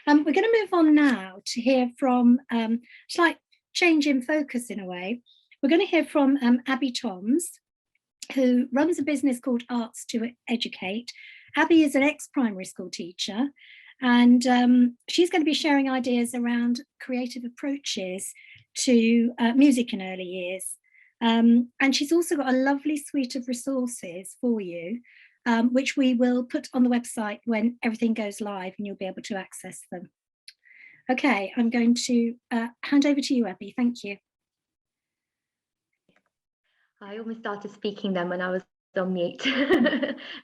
We're going to move on now to hear from, it's like change in focus in a way. We're going to hear from Abby Thommes, who runs a business called Arts2Educate. Abby is an ex-primary school teacher, and she's going to be sharing ideas around creative approaches to music in early years. And she's also got a lovely suite of resources for you, which we will put on the website when everything goes live and you'll be able to access them. Okay, I'm going to hand over to you, Abby. Thank you. I almost started speaking then when I was on mute.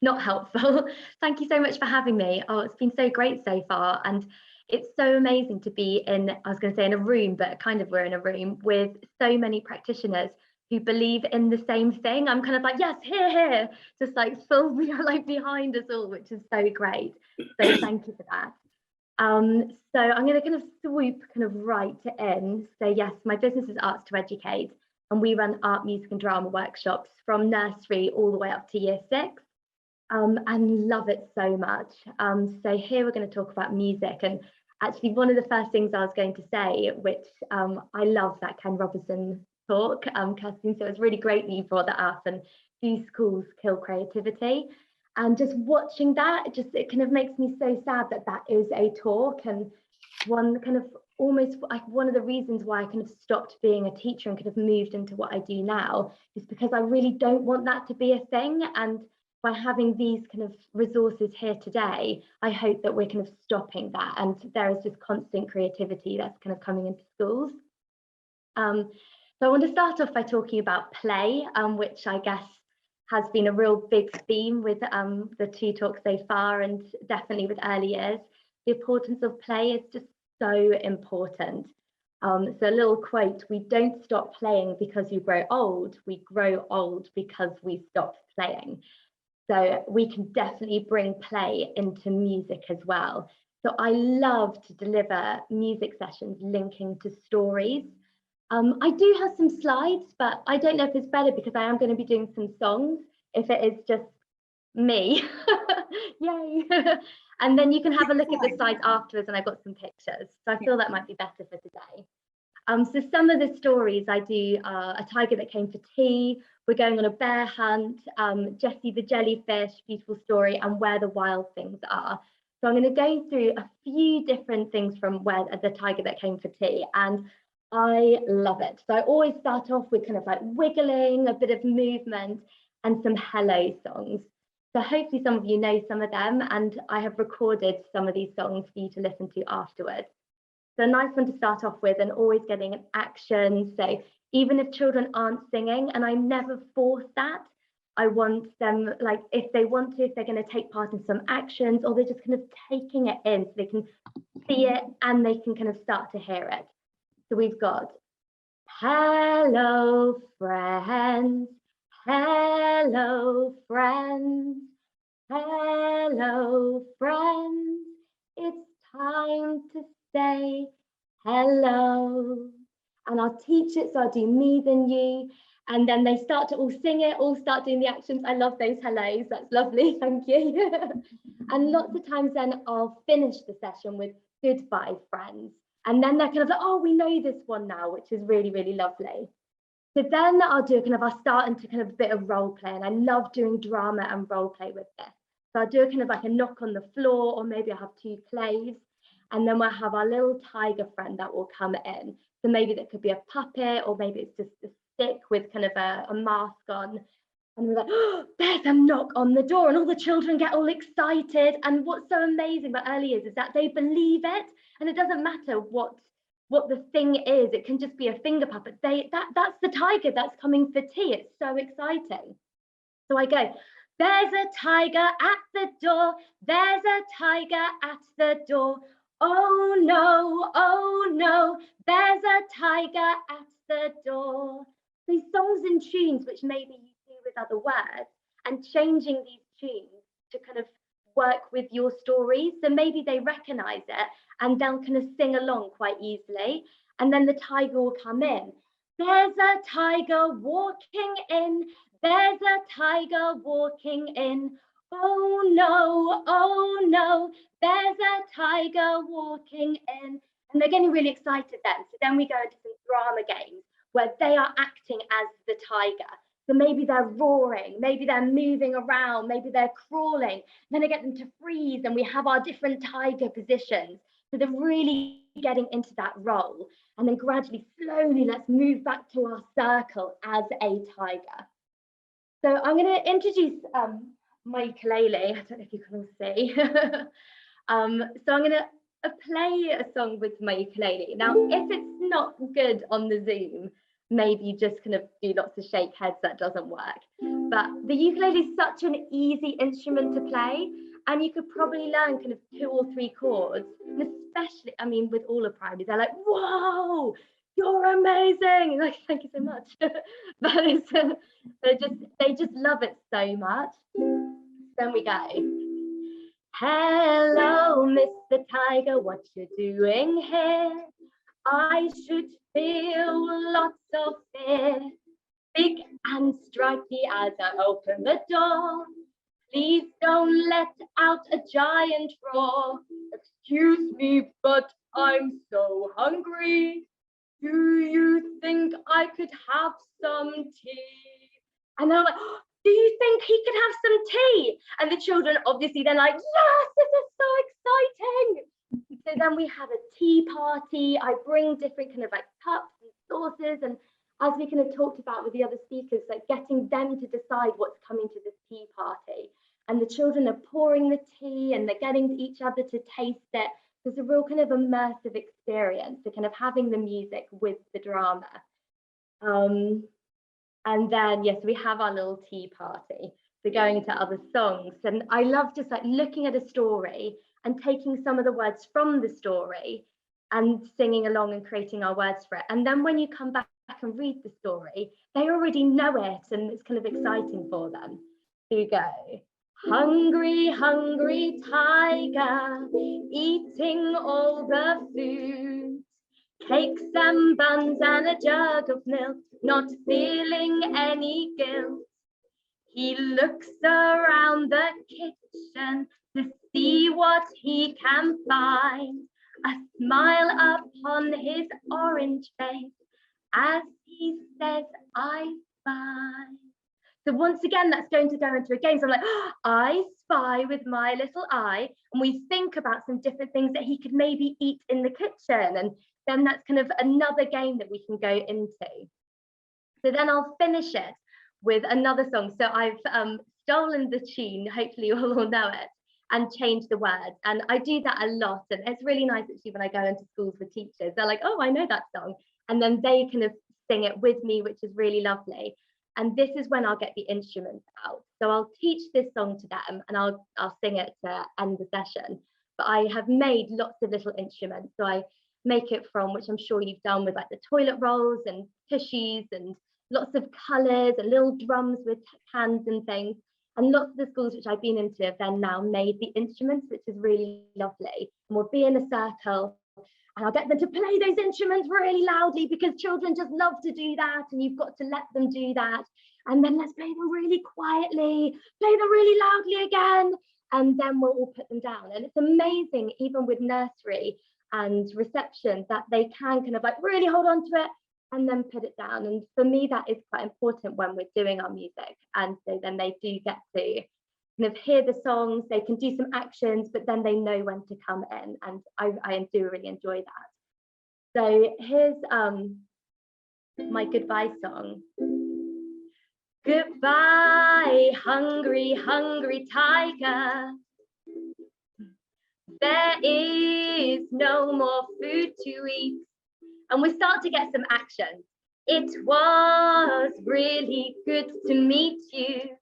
Not helpful. Thank you so much for having me. Oh, it's been so great so far. And it's so amazing to be in, I was going to say in a room, but kind of we're in a room with so many practitioners who believe in the same thing. I'm kind of like, yes, here, just like full, like behind us all, which is so great. So thank you for that. So I'm going to kind of swoop kind of right in. So yes, my business is Arts2Educate, and we run art, music and drama workshops from nursery all the way up to year 6, and love it so much. So here we're going to talk about music, and actually one of the first things I was going to say, which I love that Ken Robinson talk, Kirsten, so it's really great that you brought that up, and do schools kill creativity? And just watching that, it kind of makes me so sad that that is a talk, and one kind of almost like one of the reasons why I kind of stopped being a teacher and kind of moved into what I do now is because I really don't want that to be a thing. And by having these kind of resources here today, I hope that we're kind of stopping that, and there is just constant creativity that's kind of coming into schools. So I want to start off by talking about play, which I guess has been a real big theme with the 2 talks so far, and definitely with early years. The importance of play is just so important. So a little quote: we don't stop playing because you grow old, we grow old because we stop playing. So we can definitely bring play into music as well. So I love to deliver music sessions linking to stories. I do have some slides, but I don't know if it's better because I am going to be doing some songs if it is just me. Yay. And then you can have a look at the slides afterwards, and I've got some pictures. So I feel that might be better for today. So some of the stories I do are A Tiger That Came for Tea, We're Going on a Bear Hunt, Jessie the Jellyfish, Beautiful Story, and Where the Wild Things Are. So I'm going to go through a few different things from Where the Tiger That Came for Tea, and I love it. So I always start off with kind of like wiggling, a bit of movement, and some hello songs. So hopefully some of you know some of them, and I have recorded some of these songs for you to listen to afterwards. So a nice one to start off with, and always getting an action. So even if children aren't singing, and I never force that, I want them, like if they want to, if they're going to take part in some actions, or they're just kind of taking it in so they can see it and they can kind of start to hear it. So we've got hello friends, hello friends, hello friends, it's time to say hello. And I'll teach it, so I'll do me then you, and then they start to all sing it, all start doing the actions. I love those hellos, that's lovely, thank you. And lots of times then I'll finish the session with goodbye friends, and then they're kind of like, oh, we know this one now, which is really, really lovely. So then I'll do I'll start into kind of a bit of role play, and I love doing drama and role play with this. So I'll do kind of like a knock on the floor, or maybe I'll have 2 claves, and then we'll have our little tiger friend that will come in. So maybe that could be a puppet, or maybe it's just a stick with kind of a mask on. And we're like, oh, there's a knock on the door, and all the children get all excited. And what's so amazing about early years is that they believe it, and it doesn't matter what the thing is. It can just be a finger puppet. That's the tiger that's coming for tea. It's so exciting. So I go, there's a tiger at the door, there's a tiger at the door. Oh no, there's a tiger at the door. These songs and tunes, which maybe you do with other words, and changing these tunes to kind of work with your stories. So maybe they recognize it and they'll kind of sing along quite easily. And then the tiger will come in. There's a tiger walking in. There's a tiger walking in. oh no, there's a tiger walking in. And they're getting really excited then. So then we go into some drama games where they are acting as the tiger. So maybe they're roaring, maybe they're moving around, maybe they're crawling. Then I get them to freeze and we have our different tiger positions. So they're really getting into that role. And then gradually, slowly, let's move back to our circle as a tiger. So I'm going to introduce my ukulele. I don't know if you can all see. So I'm going to play a song with my ukulele. Now, if it's not good on the Zoom, maybe you just kind of do lots of shake heads, that doesn't work. But the ukulele is such an easy instrument to play, and you could probably learn kind of 2 or 3 chords, and especially, I mean, with all of primary, they're like, whoa, you're amazing. Like, thank you so much. But it's, they just love it so much. Then we go. Hello, Mr. Tiger, what you doing here? I should feel lots of fear, big and stripy as I open the door. Please don't let out a giant roar. Excuse me, but I'm so hungry. Do you think I could have some tea? And I'm like, oh, do you think he could have some tea? And the children, obviously, they're like, yes, this is so exciting. So then we have a tea party. I bring different kind of like cups and saucers. And as we kind of talked about with the other speakers, like getting them to decide what's coming to this tea party. And the children are pouring the tea and they're getting each other to taste it. There's a real kind of immersive experience, so kind of having the music with the drama. And then, yes, we have our little tea party. So going into other songs. And I love just like looking at a story and taking some of the words from the story and singing along and creating our words for it. And then when you come back and read the story, they already know it and it's kind of exciting for them. Here you go. Hungry, hungry tiger, eating all the food. Cakes and buns and a jug of milk, not feeling any guilt. He looks around the kitchen to see what he can find. A smile upon his orange face as he says, I spy. So once again, that's going to go into a game. So I'm like, oh, I spy with my little eye. And we think about some different things that he could maybe eat in the kitchen. And then that's kind of another game that we can go into. So then I'll finish it with another song. So I've stolen the tune, hopefully you all know it, and changed the words. And I do that a lot. And it's really nice actually when I go into schools with teachers. They're like, oh, I know that song. And then they kind of sing it with me, which is really lovely. And this is when I'll get the instruments out. So I'll teach this song to them and I'll sing it to end the session. But I have made lots of little instruments. So I make it from, which I'm sure you've done with like the toilet rolls and tushies and lots of colours and little drums with hands and things. And lots of the schools which I've been into have then now made the instruments, which is really lovely. And we'll be in a circle and I'll get them to play those instruments really loudly because children just love to do that and you've got to let them do that. And then let's play them really quietly, play them really loudly again, and then we'll all put them down. And it's amazing, even with nursery and reception, that they can kind of like really hold on to it and then put it down. And for me, that is quite important when we're doing our music. And so then they do get to kind of hear the songs, they can do some actions, but then they know when to come in. And I do really enjoy that. So here's my goodbye song. Goodbye, hungry, hungry tiger. There is no more food to eat. And we start to get some action. It was really good to meet you.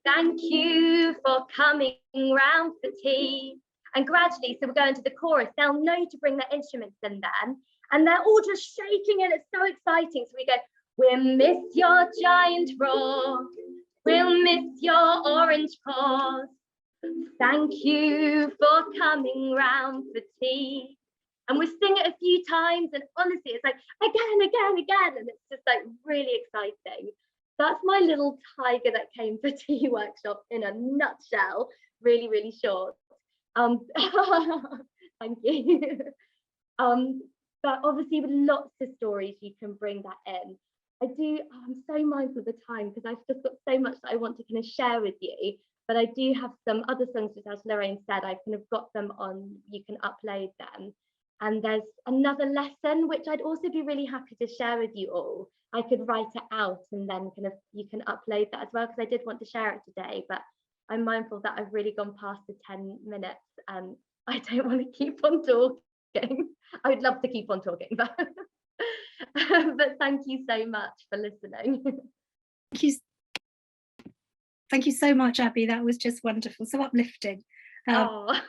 Thank you for coming round for tea. And gradually, so we're going to the chorus, they'll know to bring their instruments in then. And they're all just shaking and it's so exciting. So we go, we'll miss your giant roar. We'll miss your orange paws. Thank you for coming round for tea. And we sing it a few times and honestly, it's like again, and it's just like really exciting. that's my little tiger that came for tea workshop in a nutshell. Really, really short. Thank you. But obviously with lots of stories you can bring that in. I'm so mindful of the time because I've just got so much that I want to kind of share with you. But I do have some other songs, just as Lorraine said, I've kind of got them on, you can upload them. And there's another lesson which I'd also be really happy to share with you all. I could write it out and then kind of you can upload that as well, because I did want to share it today, but I'm mindful that I've really gone past the 10 minutes and I don't want to keep on talking. I would love to keep on talking, but but thank you so much for listening. Thank you so much, Abby. That was just wonderful, so uplifting. Oh.